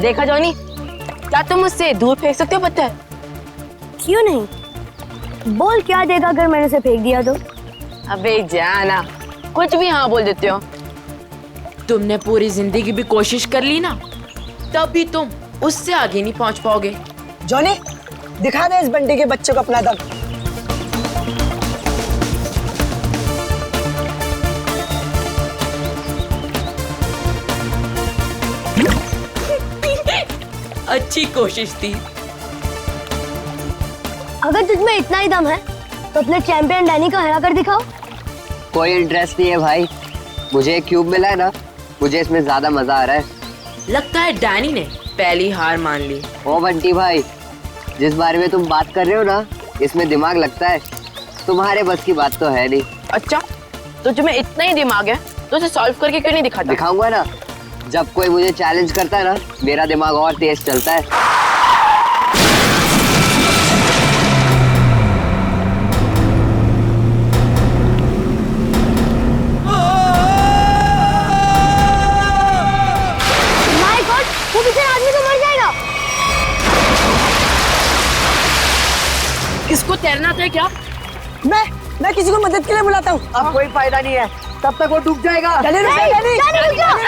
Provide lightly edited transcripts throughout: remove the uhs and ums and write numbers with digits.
देखा जॉनी, क्या तुम मुझसे दूर फेंक सकते हो पत्थर? क्यों नहीं? बोल क्या देगा अगर मैंने उसे फेंक दिया तो? अबे जाना, कुछ भी हाँ बोल देते हो। तुमने पूरी जिंदगी भी कोशिश कर ली ना, तब भी तुम उससे आगे नहीं पहुंच पाओगे। जॉनी, दिखा दे इस बंटी के बच्चे को अपना दम। अच्छी कोशिश थी। अगर तुझमें इतना ही दम है तो अपने चैंपियन डैनी को हरा कर दिखाओ। कोई इंटरेस्ट नहीं है भाई, मुझे एक क्यूब मिला है ना, मुझे इसमें ज्यादा मजा आ रहा है। लगता है डैनी ने पहली हार मान ली। ओ बंटी भाई, जिस बारे में तुम बात कर रहे हो ना, इसमें दिमाग लगता है, तुम्हारे बस की बात तो है नहीं। अच्छा, तो तुम्हें इतना ही दिमाग है तो उसे सॉल्व करके क्यों नहीं दिखाता? दिखाऊंगा ना, जब कोई मुझे चैलेंज करता है ना, मेरा दिमाग और तेज चलता है। माय गॉड, वो बेचारा आदमी तो मर जाएगा। इसको तैरना आता है क्या? मैं किसी को मदद के लिए बुलाता हूँ। अब कोई फायदा नहीं है, तब तक वो डूब जाएगा। Danny, Danny, Danny, Danny, Danny,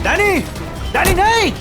Danny, Danny नहीं।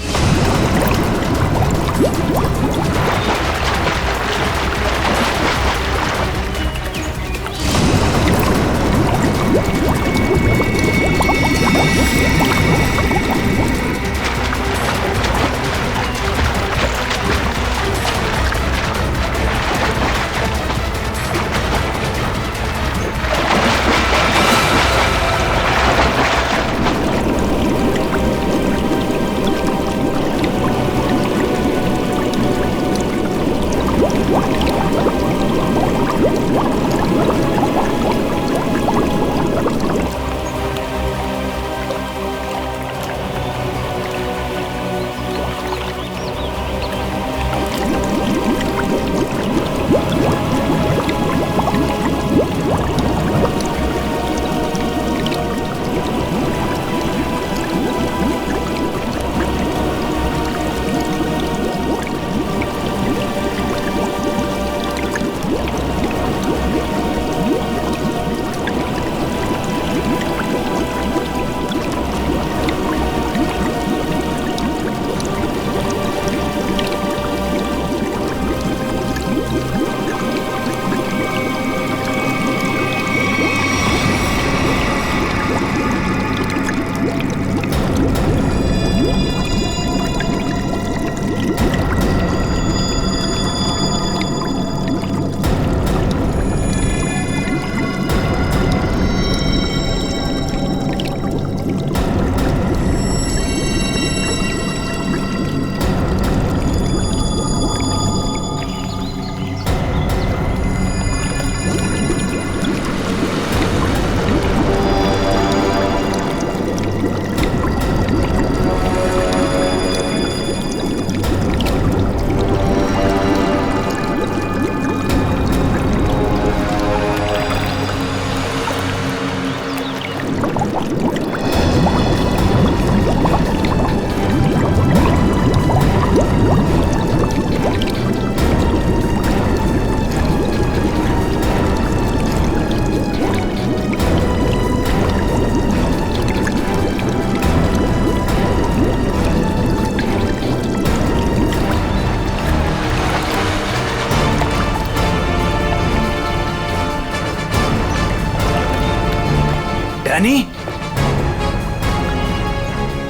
डैनी,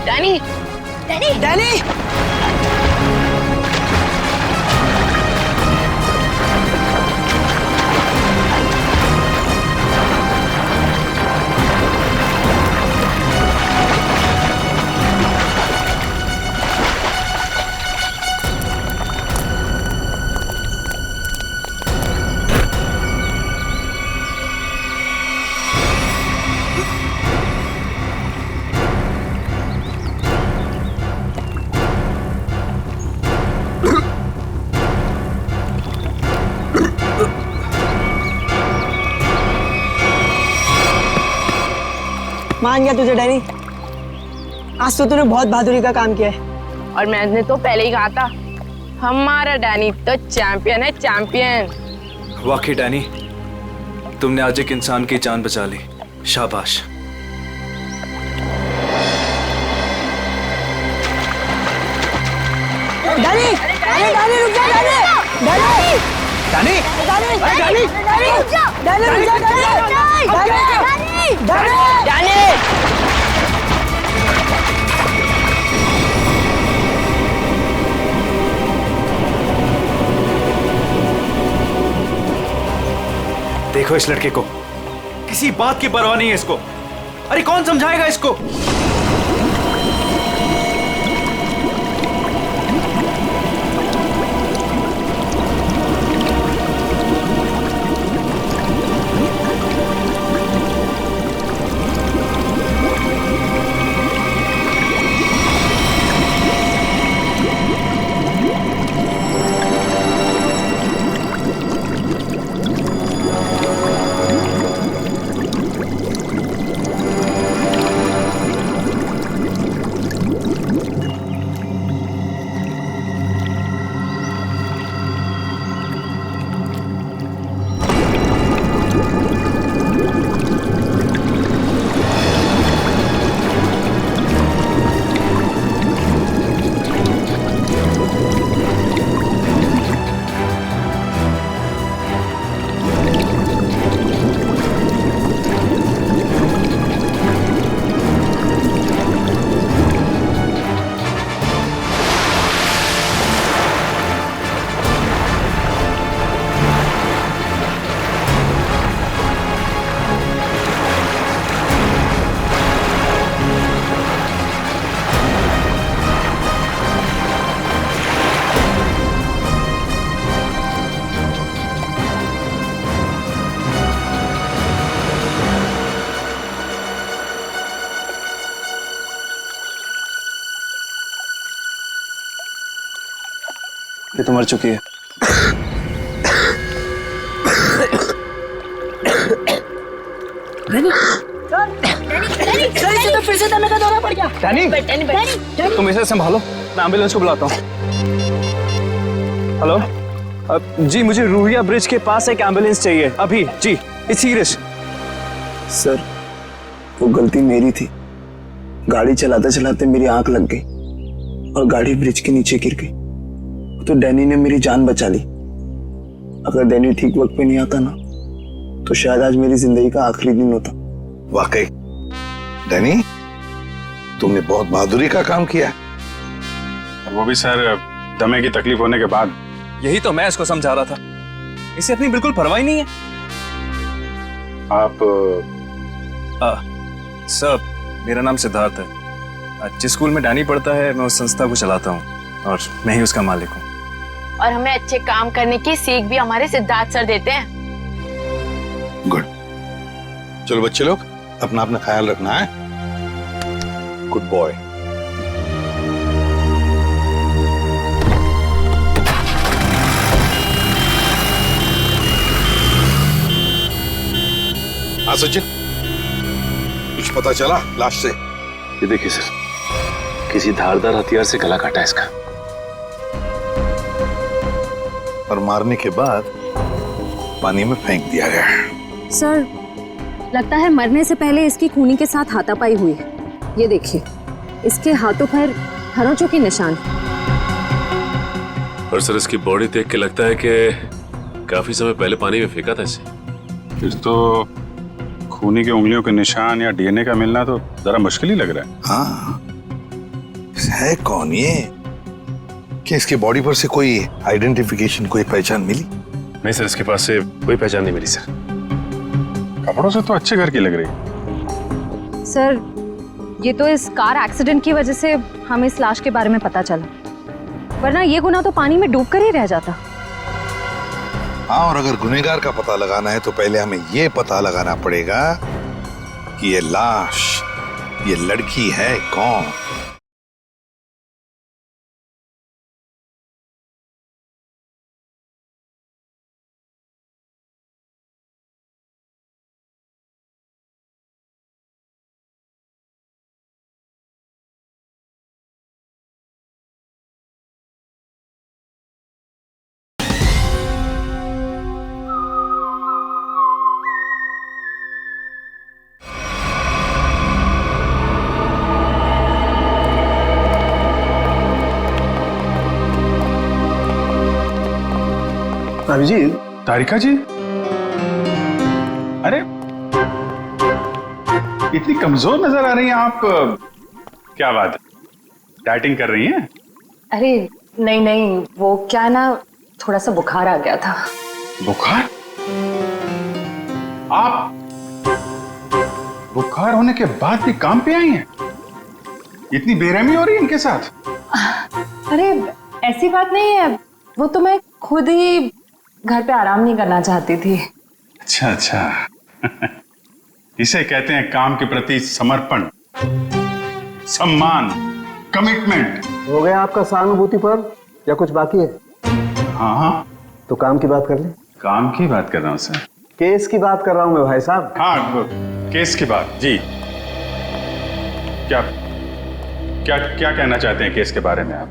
डैनी, डैनी, डैनी, मान गया तुझे डैनी, आज तो तूने बहुत बहादुरी का काम किया है। और मैंने तो पहले ही कहा था, हमारा डैनी तो चैंपियन है, चैंपियन। वाकई डैनी, तुमने आज एक इंसान की जान बचा ली, शाबाश। डैनी, अरे डैनी रुक जा, Danny, Danny, Danny, Danny, Danny, Danny रुक जा, डैनी रुक जा, डैनी, डैनी, डैनी। देखो इस लड़के को, किसी बात की परवाह नहीं है इसको। अरे कौन समझाएगा इसको? ये तो मर चुकी है। तो फिर से दमे का दौरा पड़ गया। डैनी, तुम इसे संभालो, मैं एम्बुलेंस को बुलाता हूँ। हेलो, जी मुझे रूहिया ब्रिज के पास एक एम्बुलेंस चाहिए अभी। जी, इट्स सीरियस। सर, वो गलती मेरी थी। गाड़ी चलाते चलाते मेरी आंख लग गई और गाड़ी ब्रिज के नीचे गिर गई। तो डैनी ने मेरी जान बचा ली। अगर डैनी ठीक वक्त पे नहीं आता ना, तो शायद आज मेरी जिंदगी का आखिरी दिन होता। वाकई डैनी, तुमने बहुत बहादुरी का काम किया। वो भी सर दमे की तकलीफ होने के बाद। यही तो मैं इसको समझा रहा था, इसे अपनी बिल्कुल परवाह ही नहीं है। आप सर, मेरा नाम सिद्धार्थ है। जिस स्कूल में डैनी पढ़ता है, मैं उस संस्था को चलाता हूँ और मैं ही उसका मालिक हूँ। और हमें अच्छे काम करने की सीख भी हमारे सिद्धार्थ सर देते हैं। गुड। चलो बच्चे लोग, अपना अपना ख्याल रखना है। Good boy. हाँ सचिन, कुछ पता चला लाश से? ये देखिए सर, किसी धारदार हथियार से गला काटा है इसका। और मारने के बाद पानी में फेंक दिया गया। सर, लगता है मरने से पहले इसकी खूनी के साथ हाथापाई हुई है। ये देखिए, इसके हाथों पर खरोंचों के निशान। और सर, इसकी बॉडी देख के लगता है कि काफी समय पहले पानी में फेंका था इसे। फिर तो खूनी की उंगलियों के निशान या डीएनए का मिलना तो जरा मुश्किल ही लग रहा है। हाँ, है कौन ये? क्या इसके बॉडी पर से कोई आइडेंटिफिकेशन, कोई पहचान मिली? नहीं सर, इसके पास से कोई पहचान नहीं मिली सर। कपड़ों से तो अच्छे घर की लग रही। सर, ये तो इस कार एक्सीडेंट की वजह से हमें इस लाश के बारे में पता चला, वरना ये गुनाह तो पानी में डूबकर ही रह जाता। हाँ, और अगर गुनहगार का पता लगाना है तो पहले हमें ये पता लगाना पड़ेगा कि ये लाश, ये लड़की है कौन। अभिजीत, तारिका जी, अरे इतनी कमजोर नजर आ रही हैं आप। क्या बात है, डाइटिंग कर रही हैं? अरे नहीं नहीं, वो क्या ना, थोड़ा सा बुखार आ गया था। बुखार? आप बुखार होने के बाद भी काम पे आई हैं? इतनी बेरहमी हो रही है इनके साथ? अरे ऐसी बात नहीं है, वो तो मैं खुद ही घर पे आराम नहीं करना चाहती थी। अच्छा अच्छा। इसे कहते हैं काम के प्रति समर्पण, सम्मान, कमिटमेंट। हो गया आपका सहानुभूति पर या कुछ बाकी है? हाँ हाँ, तो काम की बात कर ले। काम की बात कर रहा हूँ सर। केस की बात कर रहा हूँ मैं भाई साहब। हाँ, केस की बात जी। क्या क्या क्या कहना चाहते हैं केस के बारे में आप?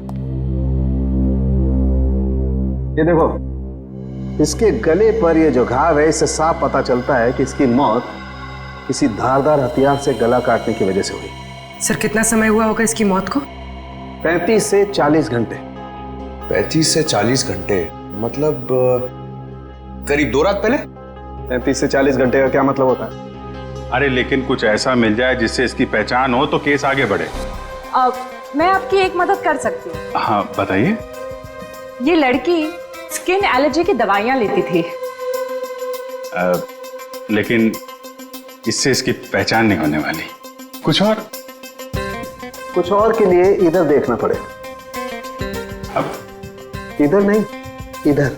ये देखो, इसके गले पर ये जो घाव है, इससे साफ पता चलता है कि इसकी मौत किसी धारदार हथियार से गला काटने की वजह से हुई। सर कितना समय हुआ होगा इसकी मौत को? 35 से 40 घंटे। 35 से 40 घंटे मतलब करीब 2 रात पहले। 35 से 40 घंटे का क्या मतलब होता है? अरे लेकिन कुछ ऐसा मिल जाए जिससे इसकी पहचान हो तो केस आगे बढ़े। मैं आपकी एक मदद कर सकती हूँ। हाँ बताइए। ये लड़की स्किन एलर्जी की दवाइयाँ लेती थी। लेकिन इससे इसकी पहचान नहीं होने वाली। कुछ और के लिए इधर देखना पड़ेगा। अब इधर नहीं, इधर।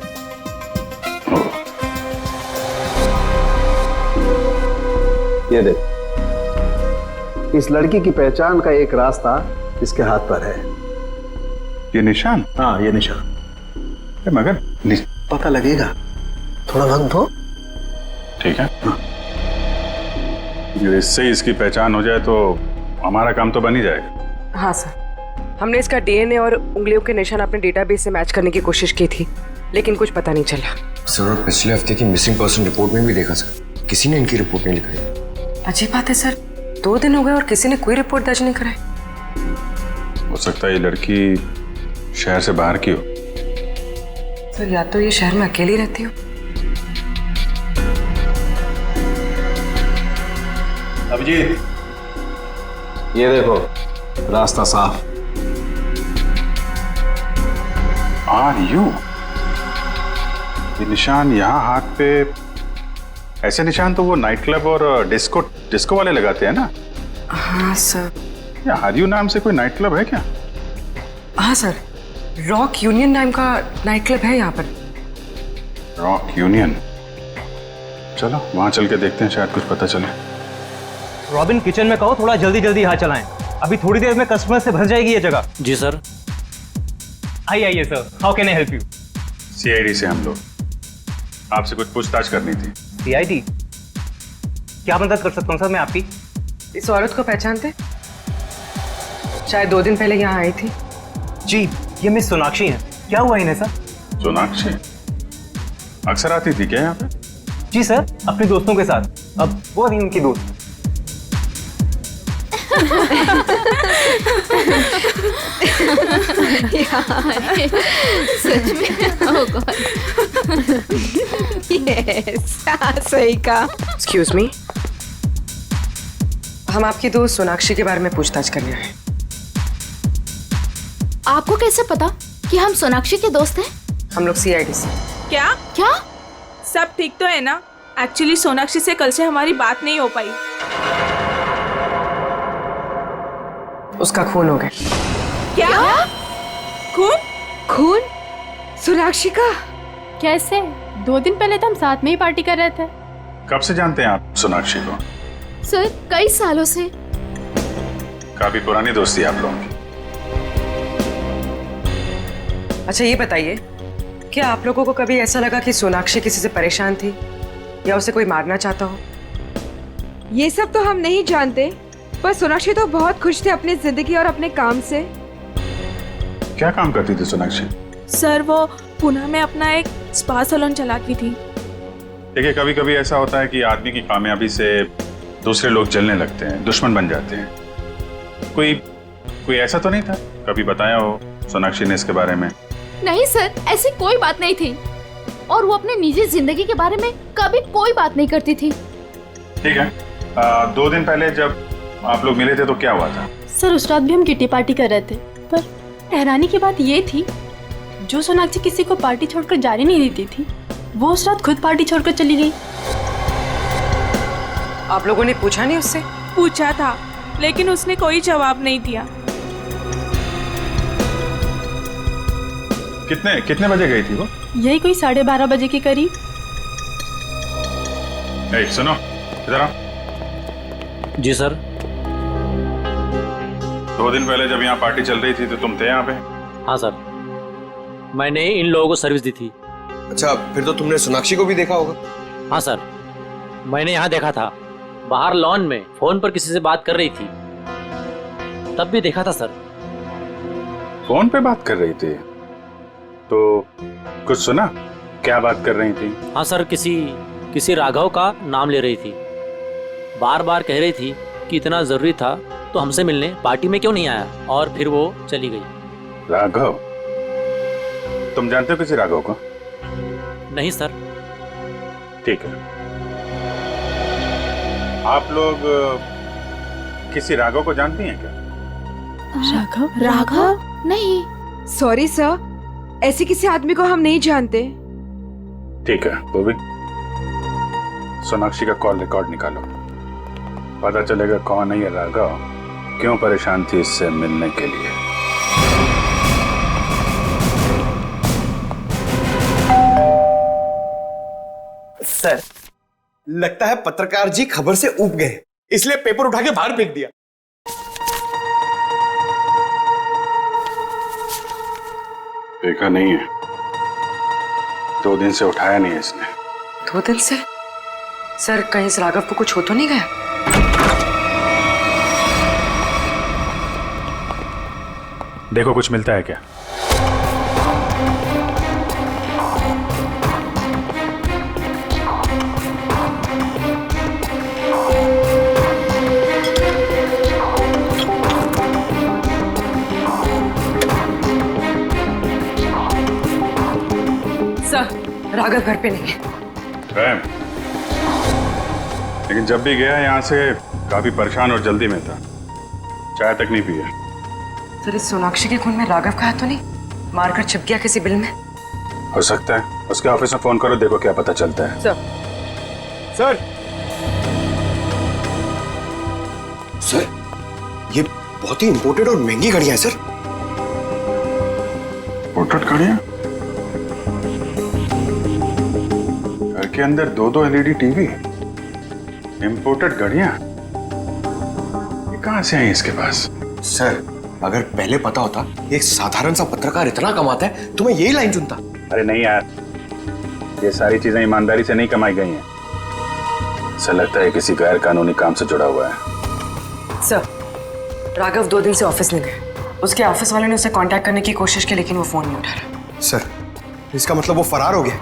ये देख, इस लड़की की पहचान का एक रास्ता इसके हाथ पर है। ये निशान? हाँ, ये निशान। मगर पता लगेगा, थोड़ा वक्त दो। ठीक है। इससे इसकी पहचान हो जाए तो हमारा काम तो बन ही जाएगा। हाँ सर, हमने इसका डीएनए और उंगलियों के निशान अपने डेटाबेस से मैच करने की कोशिश की थी, लेकिन कुछ पता नहीं चला। सर पिछले हफ्ते की मिसिंग पर्सन रिपोर्ट में भी देखा सर, किसी ने इनकी रिपोर्ट नहीं लिखाई। अजीब बात है सर, 2 दिन हो गए और किसी ने कोई रिपोर्ट दर्ज नहीं कराई। हो सकता है ये लड़की शहर से बाहर की हो। सर या तो ये शहर में अकेली रहती हो। अभिजीत, ये देखो, रास्ता साफ। Are you? ये निशान यहाँ हाथ पे, ऐसे निशान तो वो नाइट क्लब और डिस्को वाले लगाते हैं ना? हाँ सर। क्या आर यू नाम से कोई नाइट क्लब है क्या? हाँ सर, रॉक यूनियन नाम का नाइट क्लब है यहाँ पर। Rock union? चलो वहां चल के देखते हैं, शायद कुछ पता चले। रॉबिन, किचन में कहो थोड़ा जल्दी जल्दी यहाँ चलाएं, अभी थोड़ी देर में कस्टमर से भर जाएगी ये जगह। जी सर। आइए sir, how can I help you? CID से हम लोग, आपसे कुछ पूछताछ करनी थी। सीआईडी? क्या मदद कर सकता हूँ सर मैं आपकी? इस औरत को पहचानते? शायद 2 दिन पहले यहाँ आई थी। जी, ये मिस सोनाक्षी हैं। क्या हुआ इन्हें सर? सोनाक्षी अक्सर आती थी क्या यहाँ पे? जी सर, अपने दोस्तों के साथ। अब वो नहीं उनकी दोस्त। सच में? ओह गॉड। यस, सही कहा। एक्सक्यूज मी, हम आपकी दोस्त सोनाक्षी के बारे में पूछताछ करने आए। आपको कैसे पता कि हम सोनाक्षी के दोस्त हैं? हम लोग सीआईडी से। क्या क्या? सब ठीक तो है ना? एक्चुअली सोनाक्षी से कल से हमारी बात नहीं हो पाई। उसका खून हो गया। क्या? खून? खून? सोनाक्षी का? कैसे? 2 दिन पहले तो हम साथ में ही पार्टी कर रहे थे। कब से जानते हैं आप सोनाक्षी को? सर कई सालों से। काफी पुरानी दोस्ती है आप लोगों की। अच्छा ये बताइए, क्या आप लोगों को कभी ऐसा लगा कि सोनाक्षी किसी से परेशान थी या उसे कोई मारना चाहता हो? ये सब तो हम नहीं जानते, पर सोनाक्षी तो बहुत खुश थे अपनी जिंदगी और अपने काम से। क्या काम करती थी सोनाक्षी? सर वो पुणे में अपना एक स्पा सैलून चलाती थी। देखिए कभी कभी ऐसा होता है कि आदमी की कामयाबी से दूसरे लोग जलने लगते हैं, दुश्मन बन जाते हैं। कोई ऐसा तो नहीं था? कभी बताया हो सोनाक्षी ने इसके बारे में? नहीं सर, ऐसी कोई बात नहीं थी। और वो अपने निजी जिंदगी के बारे में कभी कोई बात नहीं करती थी। ठीक है, 2 दिन पहले जब आप लोग मिले थे तो क्या हुआ था? सर उस रात भी हम किटी पार्टी कर रहे थे, पर हैरानी की बात ये थी जो सोनाक्षी किसी को पार्टी छोड़कर जाने नहीं देती थी, वो उस रात खुद पार्टी छोड़कर चली गई। आप लोगों ने पूछा नहीं उससे? पूछा था, लेकिन उसने कोई जवाब नहीं दिया। कितने बजे गई थी वो? यही कोई 12:30 बजे के करीब। सुनो, इधर आओ। जी सर। 2 दिन पहले जब यहाँ पार्टी चल रही थी तो तुम थे यहाँ पे? हाँ सर, मैंने इन लोगों को सर्विस दी थी। अच्छा, फिर तो तुमने सोनाक्षी को भी देखा होगा? हाँ सर, मैंने यहाँ देखा था, बाहर लॉन में फोन पर किसी से बात कर रही थी, तब भी देखा था सर। फोन पे बात कर रही थी तो कुछ सुना? क्या बात कर रही थी? हाँ सर, किसी राघव का नाम ले रही थी, बार बार कह रही थी कि इतना जरूरी था तो हमसे मिलने पार्टी में क्यों नहीं आया, और फिर वो चली गई। राघव? तुम जानते हो किसी राघव को? नहीं सर। ठीक है, आप लोग किसी राघव को जानती हैं क्या? राघव? नहीं। सॉरी सर, ऐसे किसी आदमी को हम नहीं जानते। ठीक है, वो भी सोनाक्षी का कॉल रिकॉर्ड निकालो, पता चलेगा कौन है ये राघव, क्यों परेशान थी इससे मिलने के लिए। सर, लगता है पत्रकार जी खबर से ऊब गए, इसलिए पेपर उठा के बाहर फेंक दिया। देखा नहीं है, 2 दिन से उठाया नहीं है इसने। 2 दिन से? सर कहीं इस राघव को कुछ हो तो नहीं गया? देखो कुछ मिलता है क्या? सर राघव घर पे नहीं है। लेकिन जब भी गया यहाँ से काफी परेशान और जल्दी में था, चाय तक नहीं पिया। सर इस सोनाक्षी के खून में राघव का हाथ तो नहीं? मारकर छिप गया किसी बिल में? हो सकता है, उसके ऑफिस में फोन करो, देखो क्या पता चलता है। सर सर, ये बहुत ही इंपोर्टेड और महंगी घड़ियां हैं सर। इंपोर्टेड घड़ियां? घर के अंदर 2-2 LED टीवी, इंपोर्टेड घड़ियां, ये कहां से आई इसके पास? सर अगर पहले पता होता एक साधारण सा पत्रकार इतना कमाता है तो मैं यही लाइन चुनता। अरे नहीं यार, ये सारी चीजें ईमानदारी से नहीं कमाई गई हैं। ऐसा लगता है किसी गैर कानूनी काम से जुड़ा हुआ है। सर राघव 2 दिन से ऑफिस नहीं गए। उसके ऑफिस वाले ने उसे कांटेक्ट करने की कोशिश की, लेकिन वो फोन नहीं उठा रहा। सर इसका मतलब वो फरार हो गया?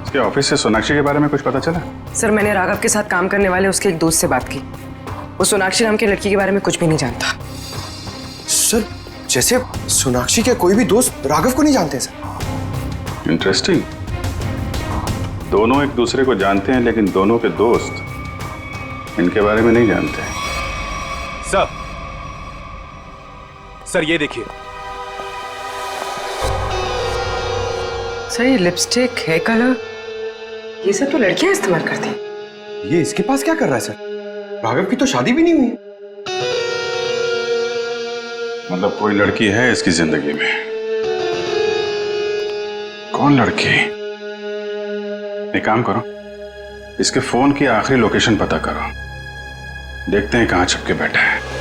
उसके ऑफिस से सोनाक्षी के बारे में कुछ पता चला? सर मैंने राघव के साथ काम करने वाले उसके एक दोस्त से बात की, वो सोनाक्षी नाम की लड़की के बारे में कुछ भी नहीं जानता। सर जैसे सोनाक्षी के कोई भी दोस्त राघव को नहीं जानते सर। इंटरेस्टिंग, दोनों एक दूसरे को जानते हैं लेकिन दोनों के दोस्त इनके बारे में नहीं जानते। सर ये देखिए। सर ये लिपस्टिक, हेयर कलर, ये सब तो लड़कियां इस्तेमाल करती हैं। ये इसके पास क्या कर रहा है सर? राघव की तो शादी भी नहीं हुई। मतलब कोई लड़की है इसकी जिंदगी में? कौन लड़की? एक काम करो, इसके फोन की आखिरी लोकेशन पता करो, देखते हैं कहां छुप के बैठा है।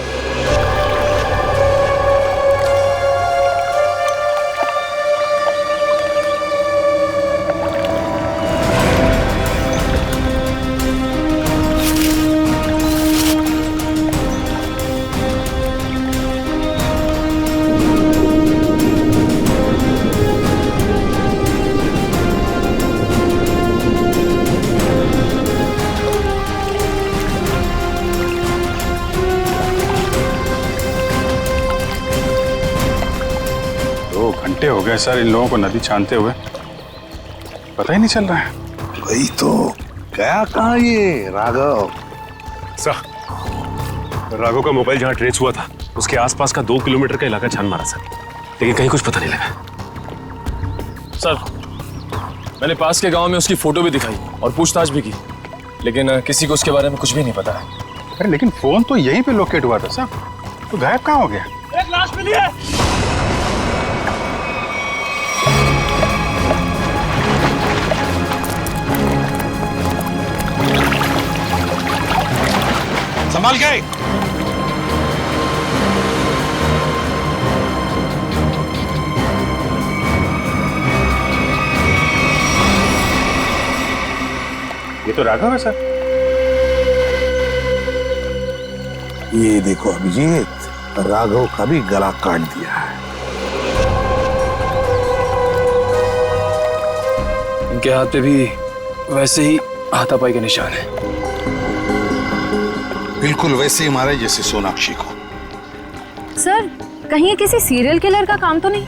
गया सर इन लोगों को नदी छानते हुए, पता ही नहीं चल रहा है। वही तो, गया कहाँ ये राघव? सर राघव का मोबाइल जहाँ ट्रेस हुआ था उसके आसपास का 2 किलोमीटर का इलाका छान मारा सर, लेकिन कहीं कुछ पता नहीं लगा। सर मैंने पास के गांव में उसकी फोटो भी दिखाई और पूछताछ भी की, लेकिन किसी को उसके बारे में कुछ भी नहीं पता है। अरे लेकिन फोन तो यहीं पे लोकेट हुआ था सर, तो गायब कहाँ हो गया? एक लाश मिली है। संभाल के। ये तो राघव है सर। ये देखो अभिजीत, राघव का भी गला काट दिया है। इनके हाथ पे भी वैसे ही हाथापाई के निशान है। बिल्कुल वैसे ही मारे जैसे सोनाक्षी को। सर कहीं ये किसी सीरियल किलर का काम तो नहीं,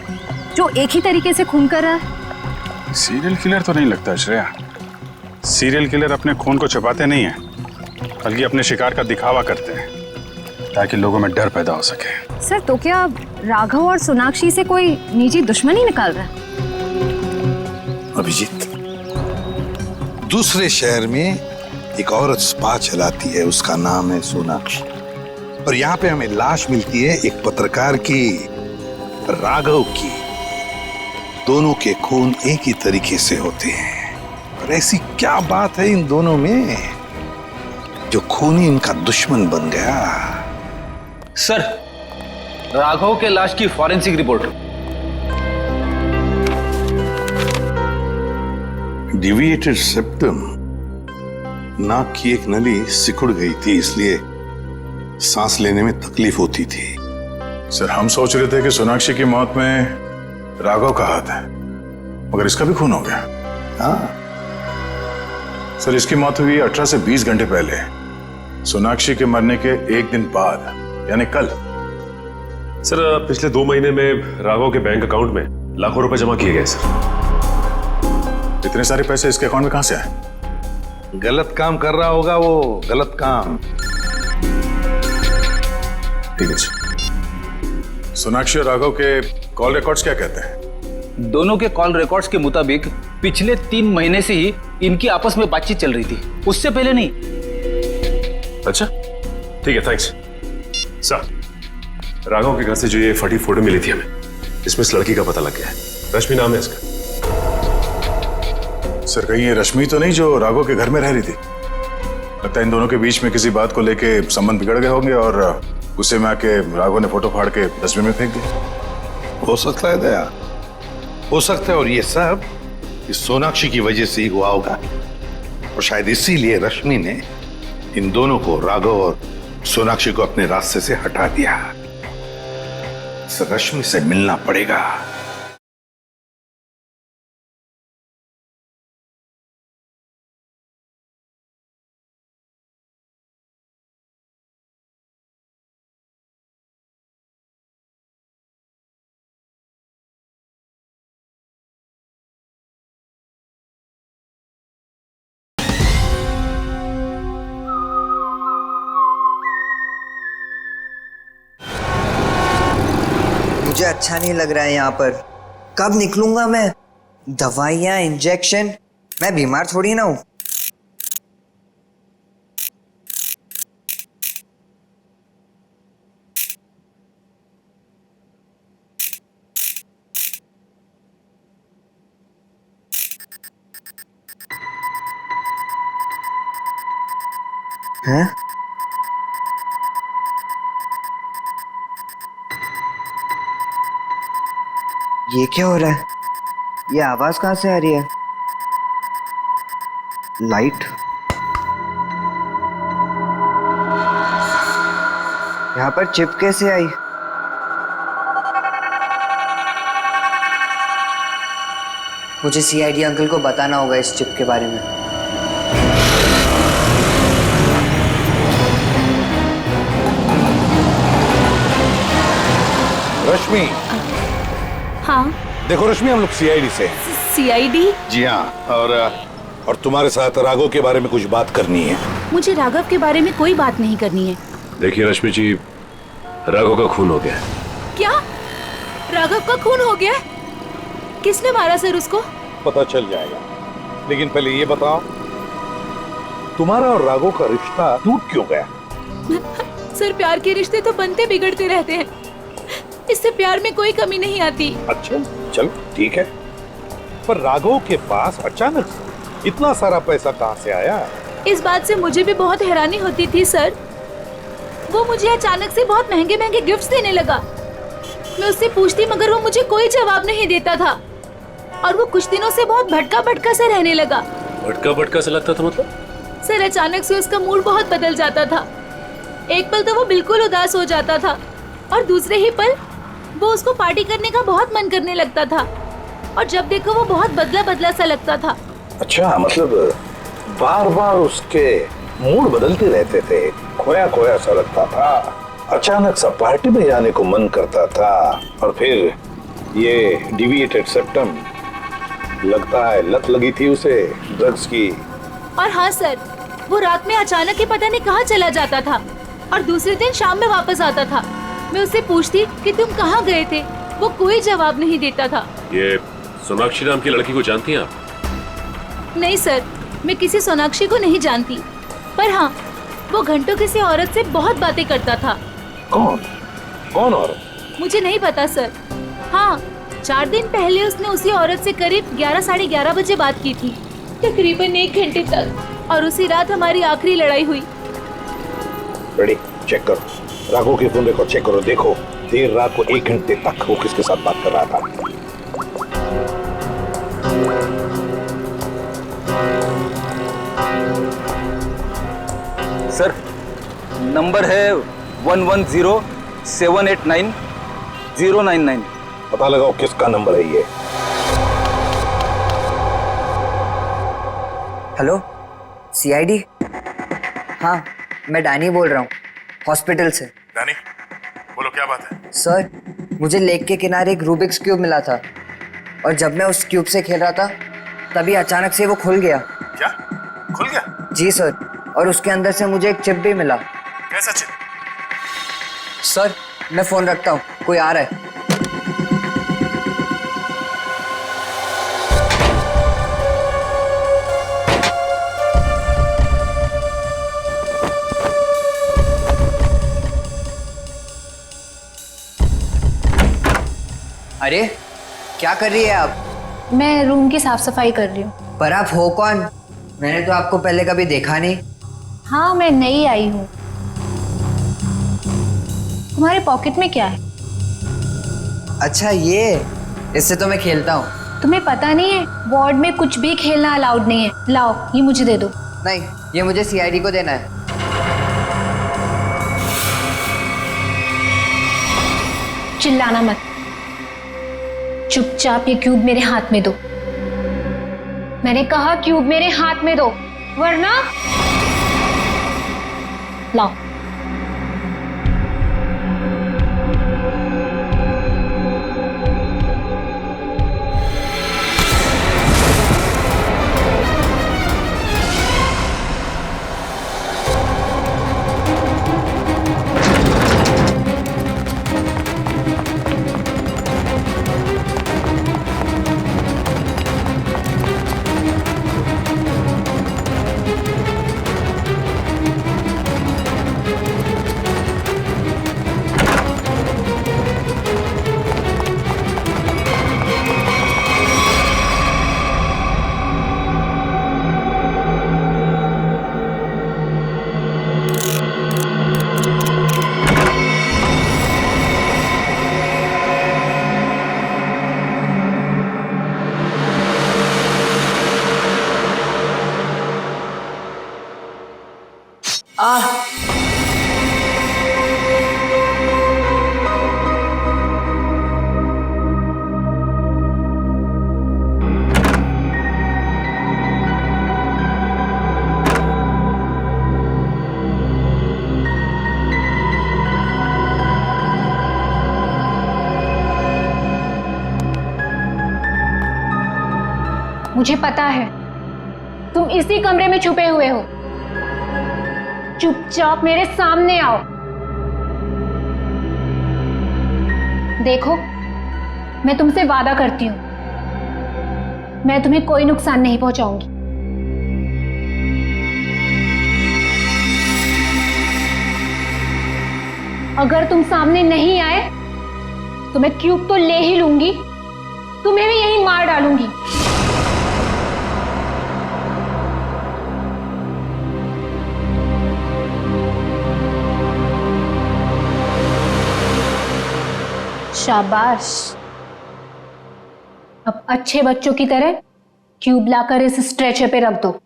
जो एक ही तरीके से खून कर रहा है? सीरियल किलर तो नहीं लगता श्रेया। सीरियल किलर अपने खून को छुपाते नहीं हैं, बल्कि अपने शिकार का दिखावा करते हैं ताकि लोगों में डर पैदा हो सके। सर तो क्या राघव और सोनाक्षी से कोई निजी दुश्मनी निकाल रहा है? अभिजीत, दूसरे शहर में एक औरत स्पा चलाती है, उसका नाम है सोनाक्षी, और यहाँ पे हमें लाश मिलती है एक पत्रकार की, राघव की। दोनों के खून एक ही तरीके से होते हैं, और ऐसी क्या बात है इन दोनों में जो खूनी इनका दुश्मन बन गया? सर राघव के लाश की फॉरेंसिक रिपोर्ट। डिविएटेड सेप्टम, नाक की एक नली सिकुड़ गई थी, इसलिए सांस लेने में तकलीफ होती थी। सर हम सोच रहे थे कि सोनाक्षी की मौत में राघव का हाथ है, मगर इसका भी खून हो गया। हाँ सर इसकी मौत हुई 18 से 20 घंटे पहले, सोनाक्षी के मरने के एक दिन बाद, यानी कल। सर पिछले 2 महीने में राघव के बैंक अकाउंट में लाखों रुपए जमा किए गए सर। इतने सारे पैसे इसके अकाउंट में कहां से आए? गलत काम कर रहा होगा वो, गलत काम। ठीक है। सोनाक्षी और राघव के कॉल रिकॉर्ड्स क्या कहते हैं? दोनों के कॉल रिकॉर्ड्स के मुताबिक पिछले 3 महीने से ही इनकी आपस में बातचीत चल रही थी, उससे पहले नहीं। अच्छा ठीक है, थैंक्स। सर राघव के घर से जो ये फटी फोटो मिली थी हमें, इसमें इस लड़की का पता लग गया है। रश्मि नाम है इसका। सर कहीं ये रश्मि तो नहीं जो राघव के घर में रह रही थी? लगता है इन दोनों के बीच में किसी बात को लेके संबंध बिगड़ गए होंगे और गुस्से में आके राघव ने फोटो फाड़ के डस्टबिन में फेंक दिया। हो सकता है दया, हो सकता है, और ये सब इस सोनाक्षी की वजह से ही हुआ होगा, और शायद इसीलिए रश्मि ने इन दोनों को, राघव और सोनाक्षी को, अपने रास्ते से हटा दिया। इस रश्मि से मिलना पड़ेगा। मुझे अच्छा नहीं लग रहा है यहाँ पर। कब निकलूंगा मैं? दवाइयाँ, इंजेक्शन, मैं बीमार थोड़ी ना हूँ। हैं? ये क्या हो रहा है? ये आवाज कहाँ से आ रही है? लाइट? यहाँ पर चिप कैसे आई? मुझे सीआईडी अंकल को बताना होगा इस चिप के बारे में। रश्मि, हाँ देखो रश्मि, हम लोग सीआईडी से हैं। सीआईडी? जी हाँ, और तुम्हारे साथ राघव के बारे में कुछ बात करनी है। मुझे राघव के बारे में कोई बात नहीं करनी है। देखिए रश्मि जी, राघव का खून हो गया है। क्या? राघव का खून हो गया? किसने मारा सर उसको? पता चल जाएगा, लेकिन पहले ये बताओ, तुम्हारा और राघव का रिश्ता टूट क्यों गया? सर, प्यार के रिश्ते तो बनते बिगड़ते रहते हैं, इससे प्यार में कोई कमी नहीं आती। अच्छा चल ठीक है, पर राघव के पास अचानक से इतना सारा पैसा कहाँ से आया? इस बात से मुझे भी बहुत हैरानी होती थी सर। वो मुझे अचानक से बहुत महंगे महंगे गिफ्ट्स देने लगा। मैं उससे पूछती मगर वो मुझे कोई जवाब नहीं देता था, और वो कुछ दिनों से बहुत भटका भटका सा रहने लगा। भटका भटका सा लगता था मतलब? सर, अचानक से उसका मूड बहुत बदल जाता था। एक पल तो वो बिल्कुल उदास हो जाता था, और दूसरे ही पल वो उसको पार्टी करने का बहुत मन करने लगता था, और जब देखो वो बहुत बदला बदला सा लगता था। अच्छा, मतलब बार बार उसके मूड बदलते रहते थे, खोया खोया सा लगता था, अचानक सा पार्टी में जाने को मन करता था, और फिर ये डिविएटेड सेप्टम, लगता है लत लगी थी उसे ड्रग्स की। और हाँ सर, वो रात में अचानक ही पता नहीं कहाँ चला जाता था, और दूसरे दिन शाम में वापस आता था। मैं उससे पूछती कि तुम कहाँ गए थे, वो कोई जवाब नहीं देता था। ये सोनाक्षी नाम की लड़की को जानती हैं आप? नहीं सर, मैं किसी सोनाक्षी को नहीं जानती, पर हाँ, वो घंटों किसी औरत से बहुत बातें करता था। कौन? कौन औरत? मुझे नहीं पता सर। हाँ, 4 दिन पहले उसने उसी औरत से करीब 11 साढ़े 11 बजे बात की थी, तकरीबन 1 घंटे तक, और उसी रात हमारी आखिरी लड़ाई हुई। रेडी, चेक करो, राघव के फोन रिकॉर्ड चेक करो, देखो देर रात को 1 घंटे तक वो किसके साथ बात कर रहा था। सर, नंबर है 110789 पता लगाओ किसका नंबर है ये। Hello, CID? हाँ, मैं डैनी बोल रहा हूँ, हॉस्पिटल से। डैनी, बोलो क्या बात है? सर, मुझे लेक के किनारे एक रूबिक्स क्यूब मिला था, और जब मैं उस क्यूब से खेल रहा था तभी अचानक से वो खुल गया। क्या? खुल गया? जी सर, और उसके अंदर से मुझे एक चिप भी मिला। कैसा चिप? सर, मैं फोन रखता हूँ, कोई आ रहा है। अरे, क्या कर रही है आप? मैं रूम की साफ सफाई कर रही हूँ। पर आप हो कौन? मैंने तो आपको पहले कभी देखा नहीं। हाँ, मैं नई आई हूँ। तुम्हारे पॉकेट में क्या है? अच्छा, ये, इससे तो मैं खेलता हूँ। तुम्हें पता नहीं है, वार्ड में कुछ भी खेलना अलाउड नहीं है। लाओ, ये मुझे दे दो। नहीं, ये मुझे सीआईडी को देना है। चिल्लाना मत, चुपचाप ये क्यूब मेरे हाथ में दो। मैंने कहा क्यूब मेरे हाथ में दो, वरना लाओ। मुझे पता है तुम इसी कमरे में छुपे हुए हो। चुपचाप मेरे सामने आओ। देखो, मैं तुमसे वादा करती हूं, मैं तुम्हें कोई नुकसान नहीं पहुंचाऊंगी। अगर तुम सामने नहीं आए तो मैं क्यूब तो ले ही लूंगी, तुम्हें भी यहीं मार डालूंगी। शाबाश। अब अच्छे बच्चों की तरह क्यूब लाकर इस स्ट्रेचर पे रख दो।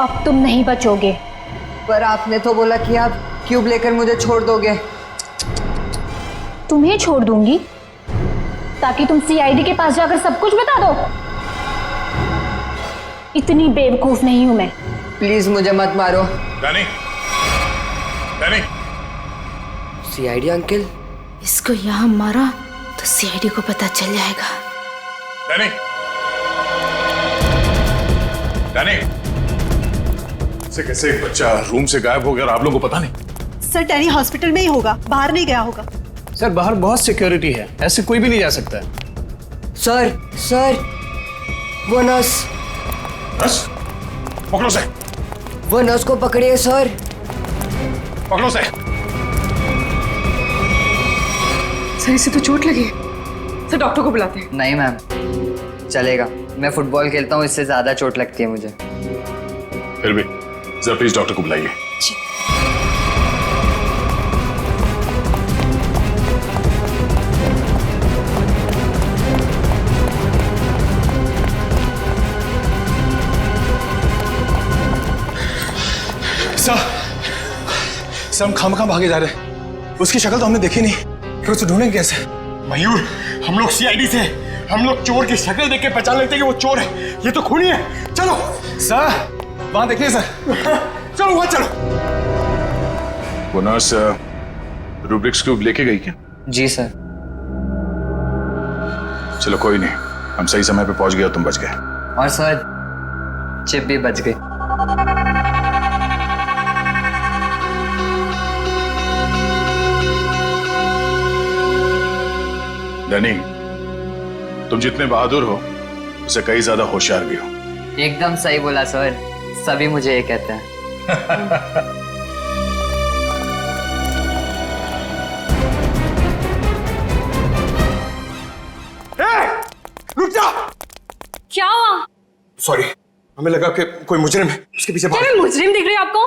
अब तुम नहीं बचोगे। पर आपने तो बोला कि आप क्यूब लेकर मुझे छोड़ दोगे। तुम्हें छोड़ दूंगी ताकि तुम सीआईडी के पास जाकर सब कुछ बता दो। इतनी बेवकूफ नहीं हूं मैं। प्लीज मुझे मत मारो। Danny, Danny. CID uncle? इसको यहाँ मारा तो सीआईडी को पता चल जाएगा। Danny, Danny. से कैसे एक बच्चा रूम से गायब हो गया और आप लोगों को पता नहीं? सर डैनी हॉस्पिटल में ही होगा, बाहर नहीं गया होगा। सर बाहर बहुत सिक्योरिटी है, ऐसे कोई भी नहीं जा सकता है। सर वो नर्स। नर्स? पकड़ो से। वो नर्स को पकड़िए सर। पकड़ो से। सर इसे तो चोट लगी। सर डॉक्टर को बुलाते हैं। नहीं मैम, चलेगा। मैं फुटबॉल खेलता हूँ, इससे ज्यादा चोट लगती है मुझे। फिर भी जरा प्लीज डॉक्टर को बुलाइए। सर हम खामखा भागे जा रहे हैं। उसकी शक्ल तो हमने देखी नहीं, फिर उसे ढूंढेंगे कैसे? मयूर, हम लोग सीआईडी से, हम लोग चोर की शक्ल देख के पहचान लेते हैं कि वो चोर है। ये तो खूनी है। चलो सर, वहां देखिए सर। चलो वहां चलो। वो नर्स रूब्रिक्स क्यूब लेके गई क्या? जी सर। चलो कोई नहीं, हम सही समय पे पहुंच गए और तुम बच गए। और सर चिप भी बच गई। डैनी, तुम जितने बहादुर हो उससे कई ज्यादा होशियार भी हो। एकदम सही बोला सर, सभी मुझे ये कहते हैं। रुक जा। क्या हुआ? सॉरी, हमें लगा कि कोई मुजरिम है, उसके पीछे भाग। मुजरिम दिख रही है आपको?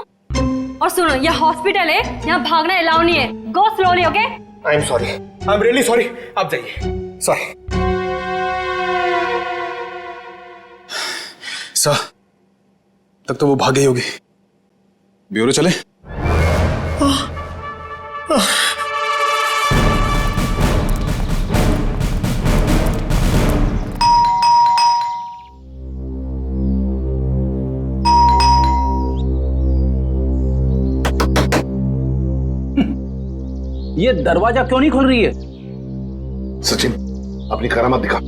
और सुनो, ये हॉस्पिटल है, यहाँ भागना अलाउ नहीं है। गो slowly, okay? I am sorry, I am really sorry. आप जाइए। सॉरी सर, तब तो वो भाग गई होगी। ब्यूरो चले? ये दरवाजा क्यों नहीं खुल रही है? सचिन, अपनी करामात दिखा।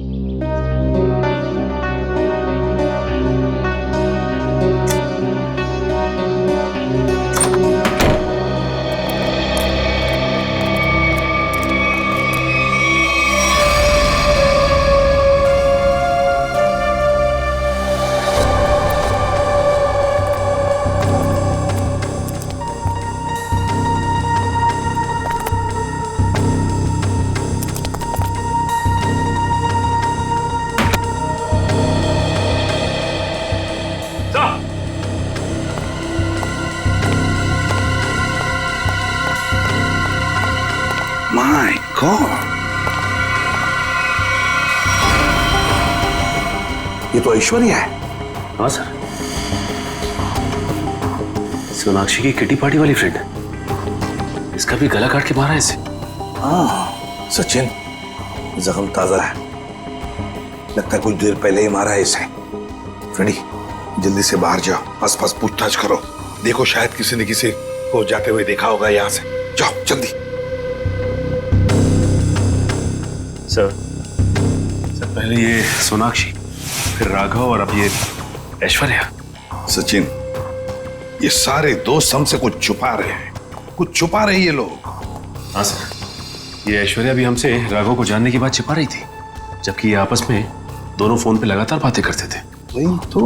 My God! ये तो ऐश्वर्या है। हाँ सर, सोनाक्षी की किटी पार्टी वाली फ्रेंड है। इसका भी गला काट के मारा है इसे। हाँ सचिन, जख्म ताजा है, लगता है कुछ देर पहले ही मारा है इसे। फ्रेंडी जल्दी से बाहर जाओ, आसपास पूछताछ करो, देखो शायद किसी ने किसी को जाते हुए देखा होगा यहाँ से। जाओ जल्दी। सर पहले ये सोनाक्षी, फिर राघव और अब ये ऐश्वर्या। सचिन, ये सारे दोस्त हमसे कुछ छुपा रहे हैं, कुछ छुपा रहे ये लोग। हाँ सर, ये ऐश्वर्या भी हमसे राघव को जानने की बात छिपा रही थी, जबकि ये आपस में दोनों फोन पे लगातार बातें करते थे। वही तो,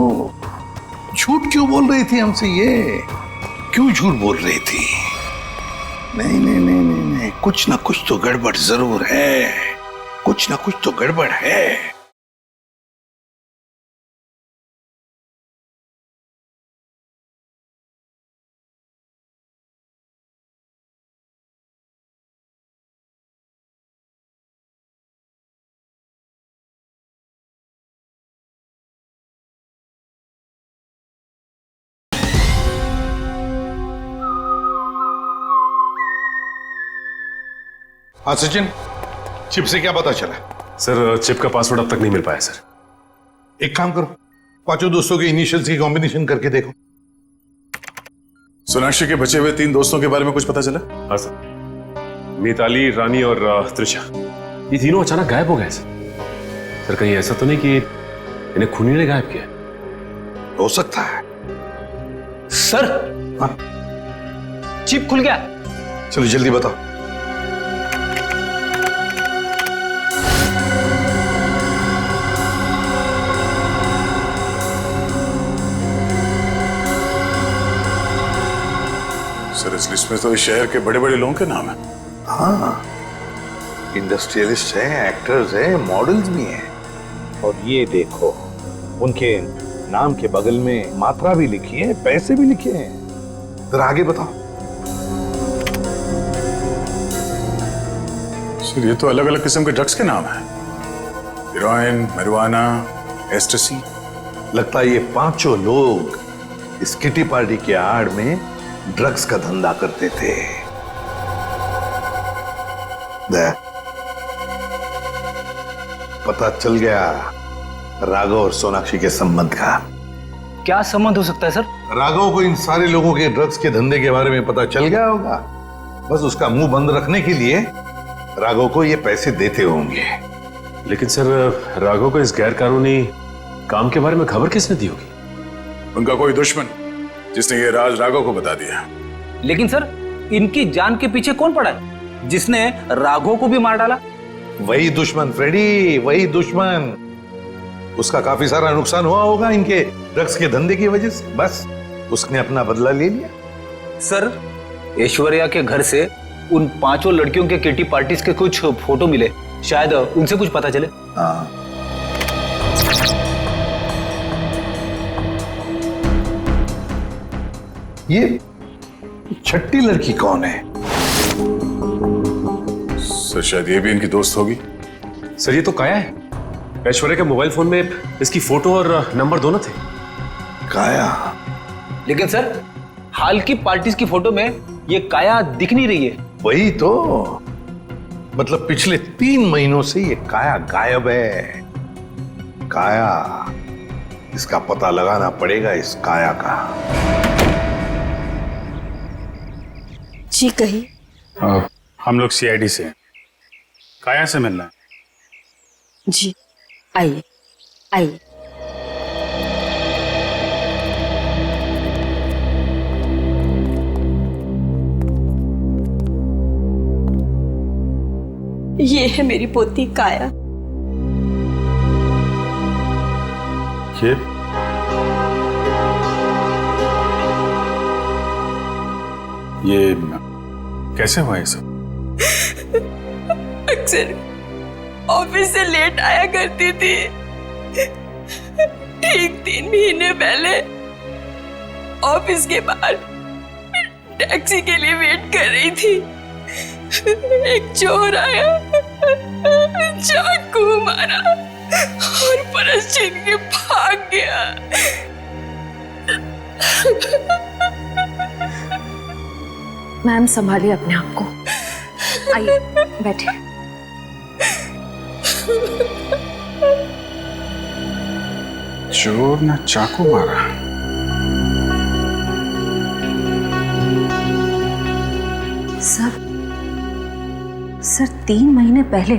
झूठ क्यों बोल रही थी हमसे ये? क्यों झूठ बोल रही थी? नहीं नहीं नहीं नहीं नहीं, कुछ ना कुछ तो गड़बड़ जरूर है, कुछ ना कुछ तो गड़बड़ है। हाँ सचिन, चिप से क्या पता चला? सर चिप का पासवर्ड अब तक नहीं मिल पाया सर। एक काम करो, पांचों दोस्तों के इनिशियल्स की कॉम्बिनेशन करके देखो। सोनाक्षी के बचे हुए 3 दोस्तों के बारे में कुछ पता चला? हाँ सर, मिताली, रानी और त्रिशा, ये तीनों अचानक गायब हो गए सर। कहीं ऐसा तो नहीं कि इन्हें खूनी ने गायब किया? हो सकता है सर। हाँ? चिप खुल गया। चलो जल्दी बताओ। सर इस लिस्ट में तो इस शहर के बड़े बड़े लोगों के नाम है। हाँ, इंडस्ट्रियलिस्ट हैं, एक्टर्स हैं, मॉडल्स भी हैं। और ये देखो, उनके नाम के बगल में मात्रा भी लिखी है, पैसे भी लिखे हैं। जरा आगे बताओ। सर ये तो अलग अलग किस्म के ड्रग्स के नाम हैं, हेरोइन, marijuana, एस्टेसी। लगता है ये पांचों लोग इस किटी पार्टी के आड़ में ड्रग्स का धंधा करते थे। पता चल गया राघव और सोनाक्षी के संबंध का। क्या संबंध हो सकता है सर? राघव को इन सारे लोगों के ड्रग्स के धंधे के बारे में पता चल गया होगा, बस उसका मुंह बंद रखने के लिए राघव को ये पैसे देते होंगे। लेकिन सर राघव को इस गैर कानूनी काम के बारे में खबर किसने दी होगी? उनका कोई दुश्मन जिसने ये राज राघव को बता दिया। लेकिन सर इनकी जान के पीछे कौन पड़ा है जिसने राघव को भी मार डाला? वही दुश्मन फ्रेडी, वही दुश्मन। उसका काफी सारा नुकसान हुआ होगा इनके ड्रग्स के धंधे की वजह से, बस उसने अपना बदला ले लिया। सर ऐश्वर्या के घर से उन 5 लड़कियों के किटी पार्टीज के कुछ फोटो मिले, शायद उनसे कुछ पता चले। हाँ। ये छठी लड़की कौन है? सर शायद ये भी इनकी दोस्त होगी। सर ये तो काया है। ऐश्वर्या के मोबाइल फोन में इसकी फोटो और नंबर दोनों थे। काया? लेकिन सर हाल की पार्टीज की फोटो में ये काया दिख नहीं रही है। वही तो, मतलब पिछले 3 महीनों से ये काया गायब है। काया, इसका पता लगाना पड़ेगा, इस काया का। जी कही। हम लोग सीआईडी से हैं, काया से मिलना है। जी आइए आइए। ये है मेरी पोती काया। ये कैसे हुआ ये सब? अक्सर ऑफिस से लेट आया करती थी। ठीक 3 महीने पहले ऑफिस के बाहर टैक्सी के लिए वेट कर रही थी। एक चोर आया, चाकू मारा और परस छीन के भाग गया। मैम संभालिए अपने आप को। आइए बैठिए। चोर ने चाकू मारा। सर 3 महीने पहले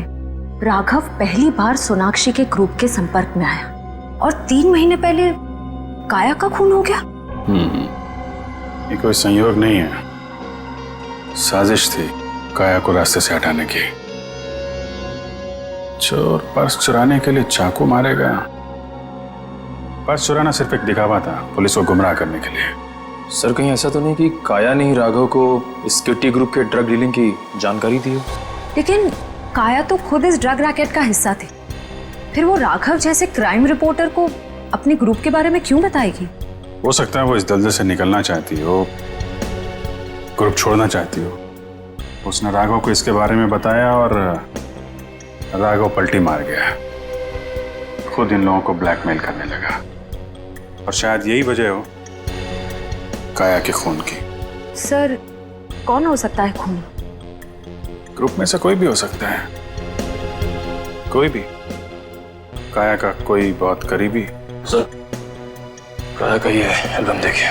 राघव पहली बार सोनाक्षी के ग्रुप के संपर्क में आया और 3 महीने पहले काया का खून हो गया। ये कोई संयोग नहीं है, साजिश थी काया को रास्ते से हटाने की। चोर पर्स चुराने के लिए चाकू मारेगा। पर्स चुराना सिर्फ एक दिखावा था, पुलिस को गुमराह करने के लिए। सर कहीं ऐसा तो नहीं कि काया ने ही राघव को इस किटी ग्रुप के ड्रग डीलिंग की जानकारी दी हो? लेकिन काया तो खुद इस ड्रग रैकेट का हिस्सा थी, फिर वो राघव जैसे क्राइम रिपोर्टर को अपने ग्रुप के बारे में क्यों बताएगी? हो सकता है वो इस दलदल से निकलना चाहती हो, ग्रुप छोड़ना चाहती हो। उसने राघव को इसके बारे में बताया और राघव पलटी मार गया, खुद इन लोगों को ब्लैकमेल करने लगा। और शायद यही वजह हो काया के खून की। सर कौन हो सकता है खूनी? ग्रुप में से कोई भी हो सकता है, कोई भी। काया का कोई बहुत करीबी। सर काया का ये एल्बम देखिए।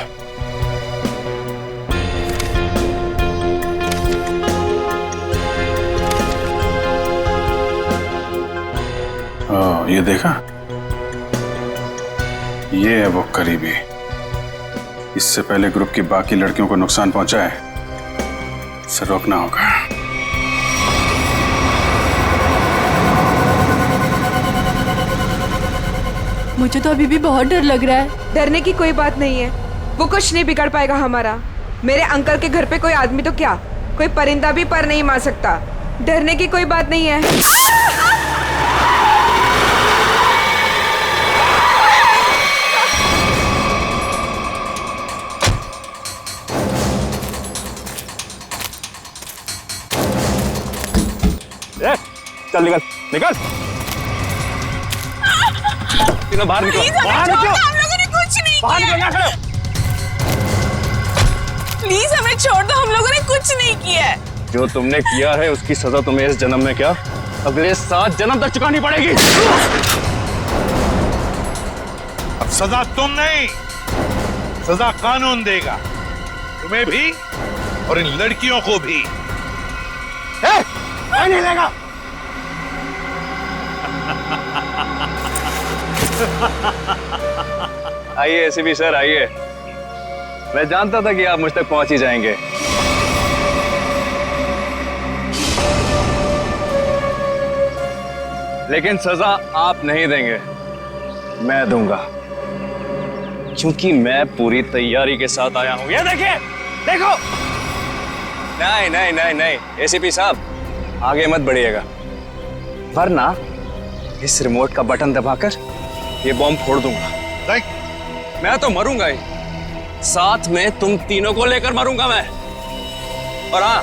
ये देखा, ये है वो करीबी। इससे पहले ग्रुप की बाकी लड़कियों को नुकसान पहुंचा है, इसे रोकना होगा। मुझे तो अभी भी बहुत डर लग रहा है। डरने की कोई बात नहीं है, वो कुछ नहीं बिगाड़ पाएगा हमारा। मेरे अंकल के घर पे कोई आदमी तो क्या, कोई परिंदा भी पर नहीं मार सकता। डरने की कोई बात नहीं है। चल निकल निकल, तीनों बाहर निकलो, बाहर निकलो। हम लोगों ने कुछ नहीं बाहर किया। निकलना करो। प्लीज हमें छोड़ दो, हम लोगों ने कुछ नहीं किया है। जो तुमने किया है उसकी सजा तुम्हें इस जन्म में क्या, अगले 7 जन्म तक चुकानी पड़ेगी। अब सजा तुम नहीं, सजा कानून देगा, तुम्हें भी और इन लड़कियों को भी। नहीं लेगा। आइए एसीपी सर आइए, मैं जानता था कि आप मुझ तक पहुंच ही जाएंगे। लेकिन सजा आप नहीं देंगे, मैं दूंगा, क्योंकि मैं पूरी तैयारी के साथ आया हूं। ये देखिए, देखो। नहीं नहीं नहीं नहीं एसीपी साहब आगे मत बढ़िएगा, वरना इस रिमोट का बटन दबाकर ये बॉम्ब फोड़ दूंगा। मैं तो मरूंगा ही, साथ में तुम तीनों को लेकर मरूंगा मैं। और हाँ,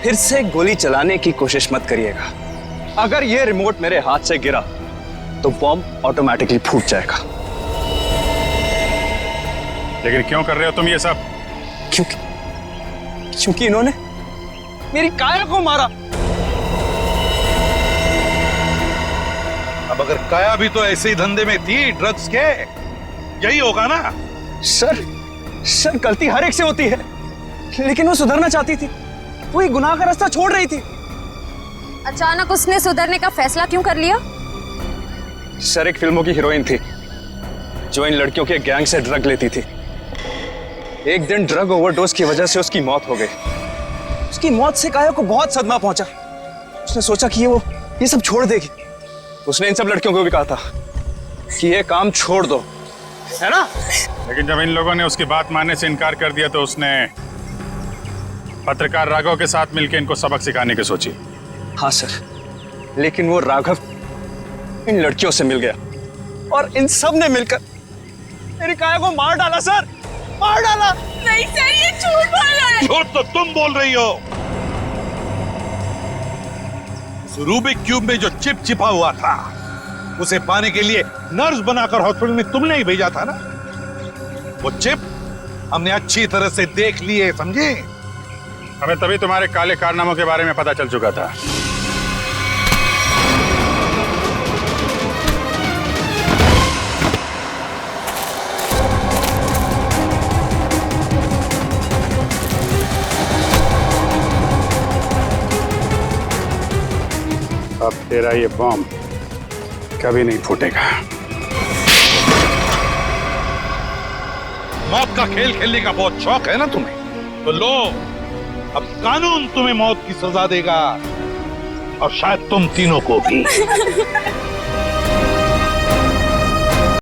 फिर से गोली चलाने की कोशिश मत करिएगा। अगर ये रिमोट मेरे हाथ से गिरा तो बॉम्ब ऑटोमेटिकली फूट जाएगा। लेकिन क्यों कर रहे हो तुम ये सब? क्योंकि इन्होंने मेरी काया को मारा। अब अगर काया भी तो ऐसे ही धंधे में थी, ड्रग्स के, यही होगा ना? सर गलती हर एक से होती है, लेकिन वो सुधरना चाहती थी, वो एक गुनाह का रास्ता छोड़ रही थी। अचानक उसने सुधरने का फैसला क्यों कर लिया? सर एक फिल्मों की हीरोइन थी जो इन लड़कियों के गैंग से ड्रग लेती थी। एक दिन ड्रग ओवरडोज की वजह से उसकी मौत हो गई। उसकी मौत से काया को बहुत सदमा पहुंचा। उसने सोचा कि वो ये सब छोड़ देगी। उसने इन सब लड़कियों को भी कहा था कि ये काम छोड़ दो, है ना? लेकिन जब इन लोगों ने उसकी बात मानने से इनकार कर दिया तो उसने पत्रकार राघव के साथ मिलकर इनको सबक सिखाने की सोची। हाँ सर, लेकिन वो राघव इन लड़कियों से मिल गया और इन सब ने मिलकर मेरी काया को मार डाला। सर मार डाला। नहीं सर, ये झूठ बोल रहा है। झूठ तो तुम बोल रही हो। रूबिक क्यूब में जो चिप छिपा हुआ था, उसे पाने के लिए नर्स बनाकर हॉस्पिटल में तुमने ही भेजा था ना? वो चिप हमने अच्छी तरह से देख ली है, समझे? हमें तभी तुम्हारे काले कारनामों के बारे में पता चल चुका था। अब तेरा ये बॉम्ब कभी नहीं फूटेगा। मौत का खेल खेलने का बहुत शौक है ना तुम्हें, तो लो, अब कानून तुम्हें मौत की सजा देगा और शायद तुम तीनों को भी।